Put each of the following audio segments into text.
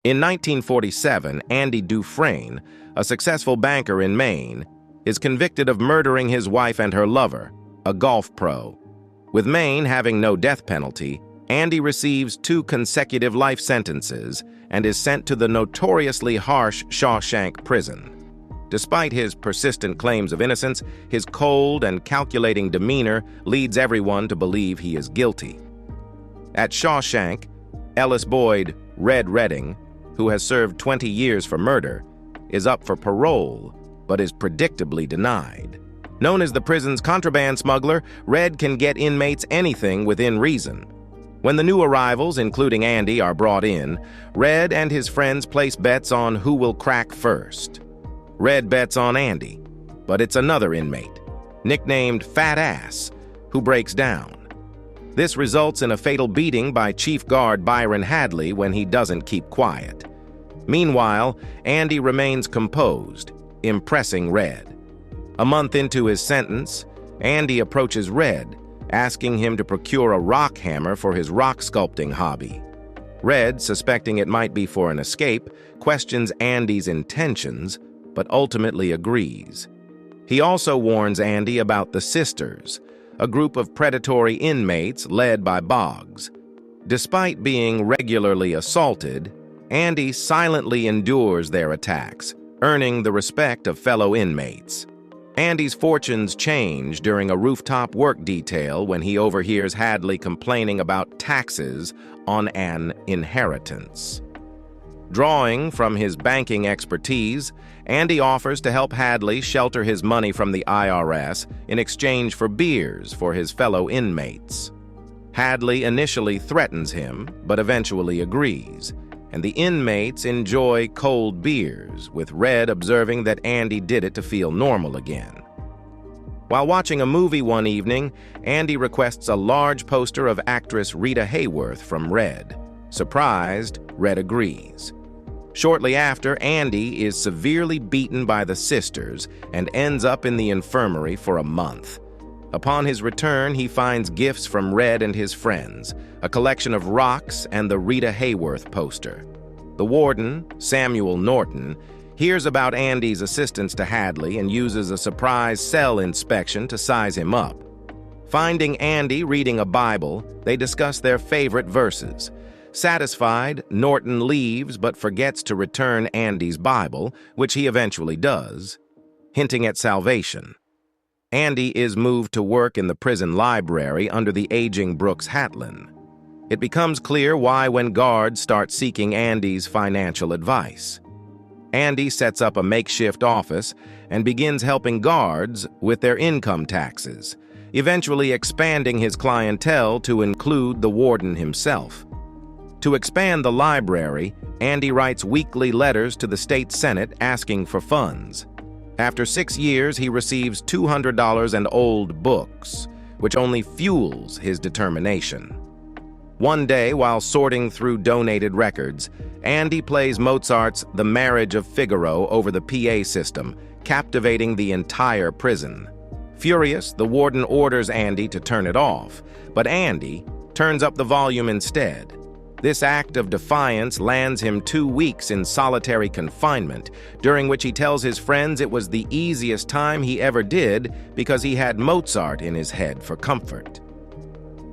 In 1947, Andy Dufresne, a successful banker in Maine, is convicted of murdering his wife and her lover, a golf pro. With Maine having no death penalty, Andy receives 2 consecutive life sentences and is sent to the notoriously harsh Shawshank prison. Despite his persistent claims of innocence, his cold and calculating demeanor leads everyone to believe he is guilty. At Shawshank, Ellis Boyd Red Redding, who has served 20 years for murder, is up for parole, but is predictably denied. Known as the prison's contraband smuggler, Red can get inmates anything within reason. When the new arrivals, including Andy, are brought in, Red and his friends place bets on who will crack first. Red bets on Andy, but it's another inmate, nicknamed Fat Ass, who breaks down. This results in a fatal beating by Chief Guard Byron Hadley when he doesn't keep quiet. Meanwhile, Andy remains composed, impressing Red. A month into his sentence, Andy approaches Red, asking him to procure a rock hammer for his rock sculpting hobby. Red, suspecting it might be for an escape, questions Andy's intentions, but ultimately agrees. He also warns Andy about the Sisters, a group of predatory inmates led by Boggs. Despite being regularly assaulted, Andy silently endures their attacks, earning the respect of fellow inmates. Andy's fortunes change during a rooftop work detail when he overhears Hadley complaining about taxes on an inheritance. Drawing from his banking expertise, Andy offers to help Hadley shelter his money from the IRS in exchange for beers for his fellow inmates. Hadley initially threatens him, but eventually agrees, and the inmates enjoy cold beers, with Red observing that Andy did it to feel normal again. While watching a movie one evening, Andy requests a large poster of actress Rita Hayworth from Red. Surprised, Red agrees. Shortly after, Andy is severely beaten by the Sisters and ends up in the infirmary for a month. Upon his return, he finds gifts from Red and his friends, a collection of rocks and the Rita Hayworth poster. The warden, Samuel Norton, hears about Andy's assistance to Hadley and uses a surprise cell inspection to size him up. Finding Andy reading a Bible, they discuss their favorite verses. Satisfied, Norton leaves but forgets to return Andy's Bible, which he eventually does, hinting at salvation. Andy is moved to work in the prison library under the aging Brooks Hatlin. It becomes clear why when guards start seeking Andy's financial advice. Andy sets up a makeshift office and begins helping guards with their income taxes, eventually expanding his clientele to include the warden himself. To expand the library, Andy writes weekly letters to the state senate asking for funds. After 6 years, he receives $200 and old books, which only fuels his determination. One day, while sorting through donated records, Andy plays Mozart's The Marriage of Figaro over the PA system, captivating the entire prison. Furious, the warden orders Andy to turn it off, but Andy turns up the volume instead. This act of defiance lands him 2 weeks in solitary confinement, during which he tells his friends it was the easiest time he ever did because he had Mozart in his head for comfort.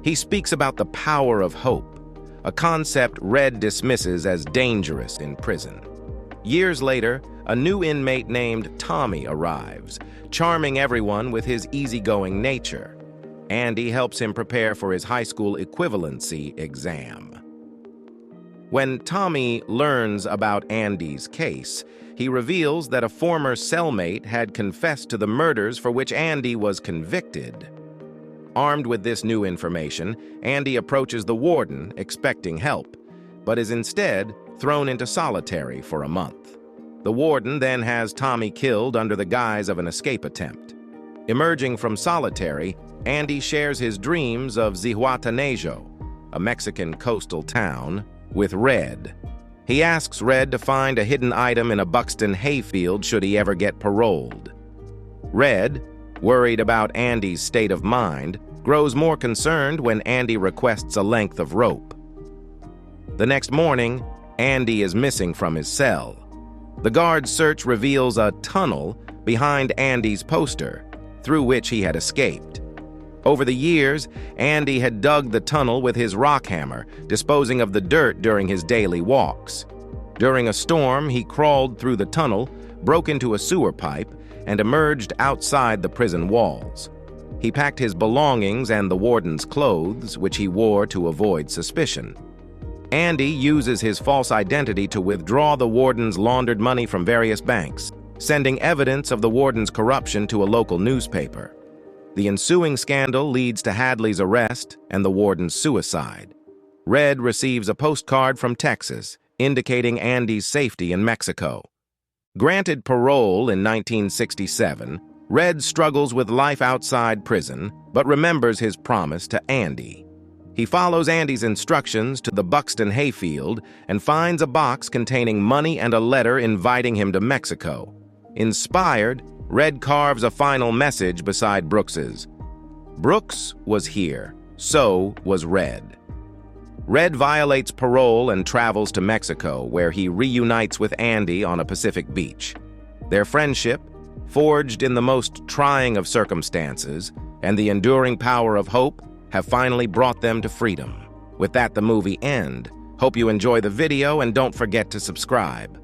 He speaks about the power of hope, a concept Red dismisses as dangerous in prison. Years later, a new inmate named Tommy arrives, charming everyone with his easygoing nature. Andy helps him prepare for his high school equivalency exam. When Tommy learns about Andy's case, he reveals that a former cellmate had confessed to the murders for which Andy was convicted. Armed with this new information, Andy approaches the warden, expecting help, but is instead thrown into solitary for a month. The warden then has Tommy killed under the guise of an escape attempt. Emerging from solitary, Andy shares his dreams of Zihuatanejo, a Mexican coastal town, with Red. He asks Red to find a hidden item in a Buxton hayfield should he ever get paroled. Red, worried about Andy's state of mind, grows more concerned when Andy requests a length of rope. The next morning, Andy is missing from his cell. The guard's search reveals a tunnel behind Andy's poster, through which he had escaped. Over the years, Andy had dug the tunnel with his rock hammer, disposing of the dirt during his daily walks. During a storm, he crawled through the tunnel, broke into a sewer pipe, and emerged outside the prison walls. He packed his belongings and the warden's clothes, which he wore to avoid suspicion. Andy uses his false identity to withdraw the warden's laundered money from various banks, sending evidence of the warden's corruption to a local newspaper. The ensuing scandal leads to Hadley's arrest and the warden's suicide. Red receives a postcard from Texas, indicating Andy's safety in Mexico. Granted parole in 1967, Red struggles with life outside prison, but remembers his promise to Andy. He follows Andy's instructions to the Buxton hayfield and finds a box containing money and a letter inviting him to Mexico. Inspired, Red carves a final message beside Brooks's. Brooks was here, so was Red. Red violates parole and travels to Mexico, where he reunites with Andy on a Pacific beach. Their friendship, forged in the most trying of circumstances, and the enduring power of hope have finally brought them to freedom. With that, the movie ends. Hope you enjoy the video and don't forget to subscribe.